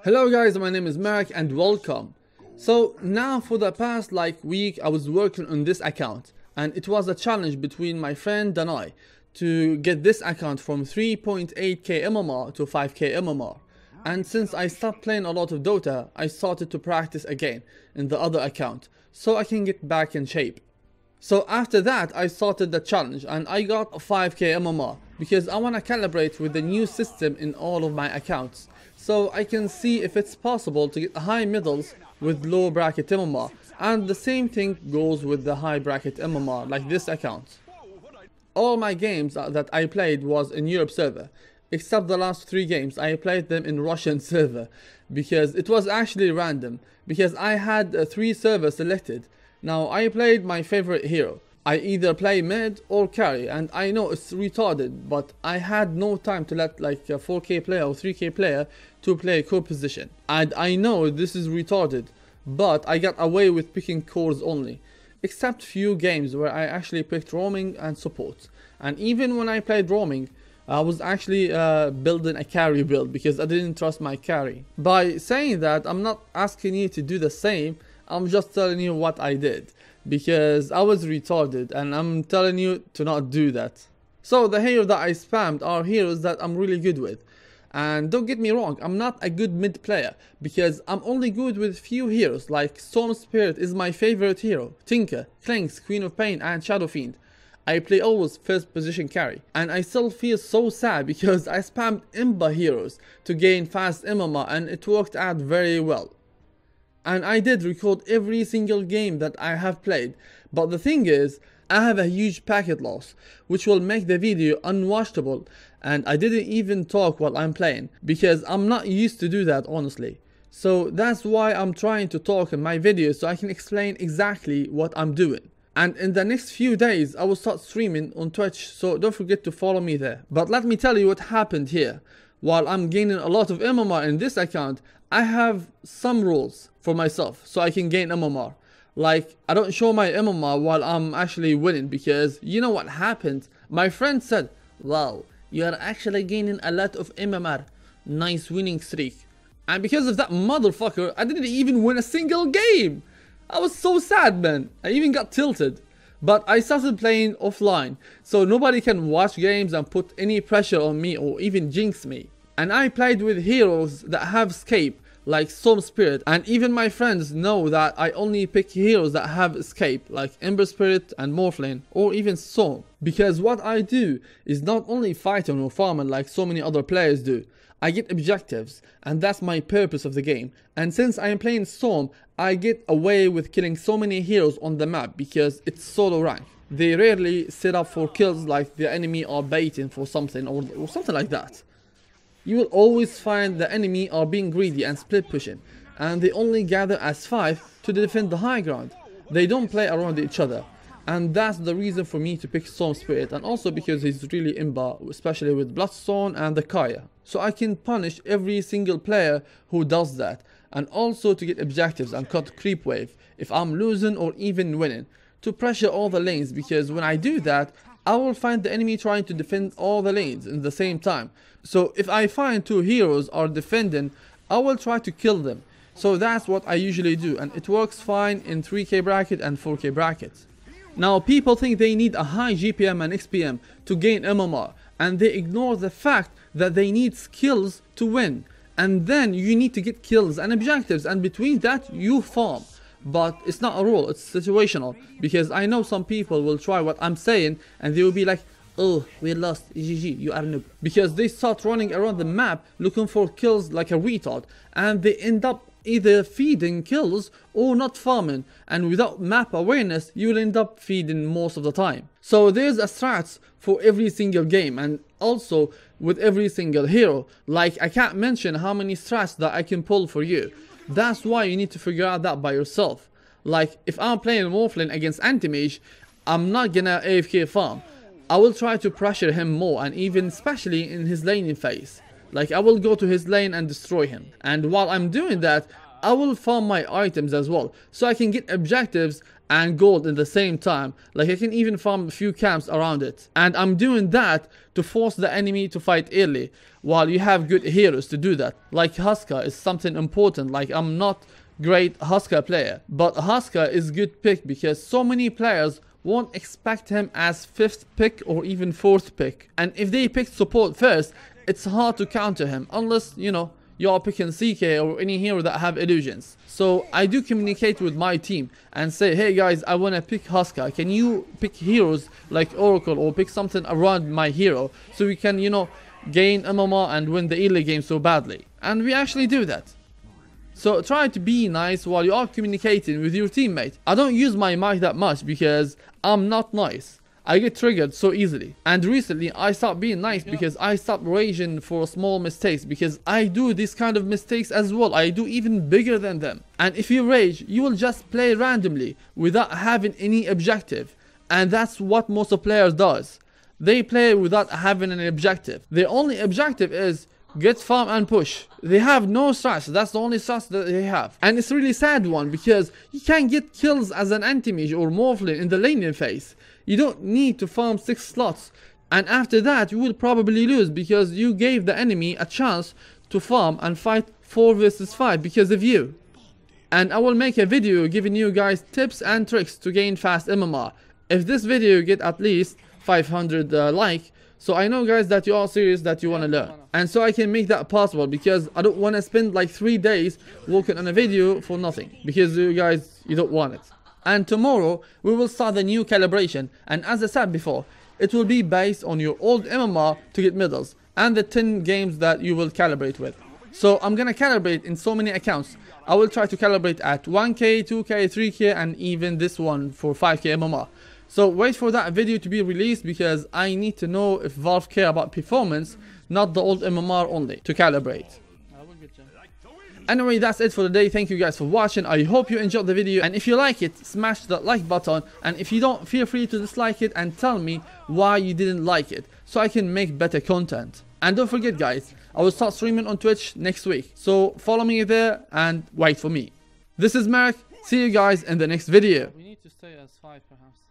Hello guys, my name is Meric and welcome. So now for the past week I was working on this account and it was a challenge between my friend and I to get this account from 3.8k MMR to 5k MMR. And since I stopped playing a lot of Dota, I started to practice again in the other account so I can get back in shape. So after that I started the challenge and I got 5k MMR because I want to calibrate with the new system in all of my accounts, so I can see if it's possible to get high middles with low bracket MMR, and the same thing goes with the high bracket MMR like this account. All my games that I played was in Europe server, except the last 3 games I played them in Russian server because it was actually random, because I had 3 servers selected. Now I played my favorite hero. I either play mid or carry, and I know it's retarded, but I had no time to let a 4k player or 3k player to play core position. And I know this is retarded, but I got away with picking cores only, except few games where I actually picked roaming and support. And even when I played roaming, I was actually building a carry build because I didn't trust my carry. By saying that, I'm not asking you to do the same, I'm just telling you what I did, because I was retarded and I'm telling you to not do that. So the heroes that I spammed are heroes that I'm really good with. And don't get me wrong, I'm not a good mid player, because I'm only good with few heroes, like Storm Spirit is my favorite hero, Tinker, Clanks, Queen of Pain and Shadow Fiend. I play always first position carry, and I still feel so sad because I spammed Imba heroes to gain fast MMR and it worked out very well. And I did record every single game that I have played, but the thing is, I have a huge packet loss, which will make the video unwatchable, and I didn't even talk while I'm playing, because I'm not used to do that honestly. So that's why I'm trying to talk in my videos so I can explain exactly what I'm doing. And in the next few days, I will start streaming on Twitch, so don't forget to follow me there. But let me tell you what happened here. While I'm gaining a lot of MMR in this account, I have some rules for myself so I can gain MMR. Like, I don't show my MMR while I'm actually winning, because you know what happened? My friend said, "Wow, you are actually gaining a lot of MMR. Nice winning streak." And because of that motherfucker, I didn't even win a single game. I was so sad, man. I even got tilted. But I started playing offline, so nobody can watch games and put any pressure on me or even jinx me. And I played with heroes that have escape, like Storm Spirit, and even my friends know that I only pick heroes that have escape, like Ember Spirit and Morphling, or even Storm. Because what I do is not only fighting or farming like so many other players do. I get objectives, and that's my purpose of the game. And since I am playing Storm, I get away with killing so many heroes on the map because it's solo rank. They rarely set up for kills like the enemy are baiting for something or something like that. You will always find the enemy are being greedy and split pushing, and they only gather as 5 to defend the high ground. They don't play around each other, and that's the reason for me to pick Storm Spirit, and also because he's really imba, especially with Bloodstone and the Kaya. So I can punish every single player who does that, and also to get objectives and cut creep wave if I'm losing or even winning, to pressure all the lanes, because when I do that, I will find the enemy trying to defend all the lanes in the same time. So if I find 2 heroes are defending, I will try to kill them. So that's what I usually do, and it works fine in 3k bracket and 4k brackets. Now people think they need a high GPM and XPM to gain MMR, and they ignore the fact that they need skills to win. And then you need to get kills and objectives, and between that you farm. But it's not a rule, it's situational, because I know some people will try what I'm saying and they will be like, "Oh, we lost, GG, you are noob." Because they start running around the map looking for kills like a retard, and they end up either feeding kills or not farming, and without map awareness you will end up feeding most of the time. So there's a strats for every single game, and also with every single hero. Like, I can't mention how many strats that I can pull for you. That's why you need to figure out that by yourself. Like, if I'm playing Morphling against Anti-Mage, I'm not gonna AFK farm. I will try to pressure him more, and even especially in his laning phase. Like, I will go to his lane and destroy him. And while I'm doing that, I will farm my items as well, so I can get objectives and gold in the same time. Like I can even farm a few camps around it. And I'm doing that to force the enemy to fight early, while you have good heroes to do that. Like Husker is something important. Like I'm not great Husker player, but Husker is good pick because so many players won't expect him as 5th pick or even 4th pick. And if they pick support first, it's hard to counter him unless, you know, you're picking CK or any hero that have illusions. So I do communicate with my team and say, hey guys, I want to pick Husker. Can you pick heroes like Oracle or pick something around my hero so we can, you know, gain MMR and win the early game so badly? And we actually do that. So try to be nice while you are communicating with your teammate. I don't use my mic that much because I'm not nice. I get triggered so easily. And recently I stopped being nice because I stopped raging for small mistakes, because I do these kind of mistakes as well. I do even bigger than them. And if you rage, you will just play randomly without having any objective. And that's what most of players does. They play without having an objective. Their only objective is get farm and push. They have no strats. That's the only strats that they have. And it's a really sad one because you can get kills as an anti-mage or morphling in the laning phase. You don't need to farm 6 slots. And after that you will probably lose because you gave the enemy a chance to farm and fight 4 versus 5 because of you. And I will make a video giving you guys tips and tricks to gain fast MMR. If this video get at least 500 likes, so I know guys that you are serious, that you want to learn. And so I can make that possible because I don't want to spend like 3 days working on a video for nothing. Because you guys, you don't want it. And tomorrow we will start the new calibration. And as I said before, it will be based on your old MMR to get medals. And the 10 games that you will calibrate with. So I'm gonna calibrate in so many accounts. I will try to calibrate at 1k, 2k, 3k and even this one for 5k MMR. So wait for that video to be released because I need to know if Valve care about performance, not the old MMR only, to calibrate. Anyway, that's it for today. Thank you guys for watching. I hope you enjoyed the video, and if you like it, smash that like button, and if you don't, feel free to dislike it and tell me why you didn't like it so I can make better content. And don't forget guys, I will start streaming on Twitch next week, so follow me there and wait for me. This is Meric. See you guys in the next video. We need to stay as 5 perhaps.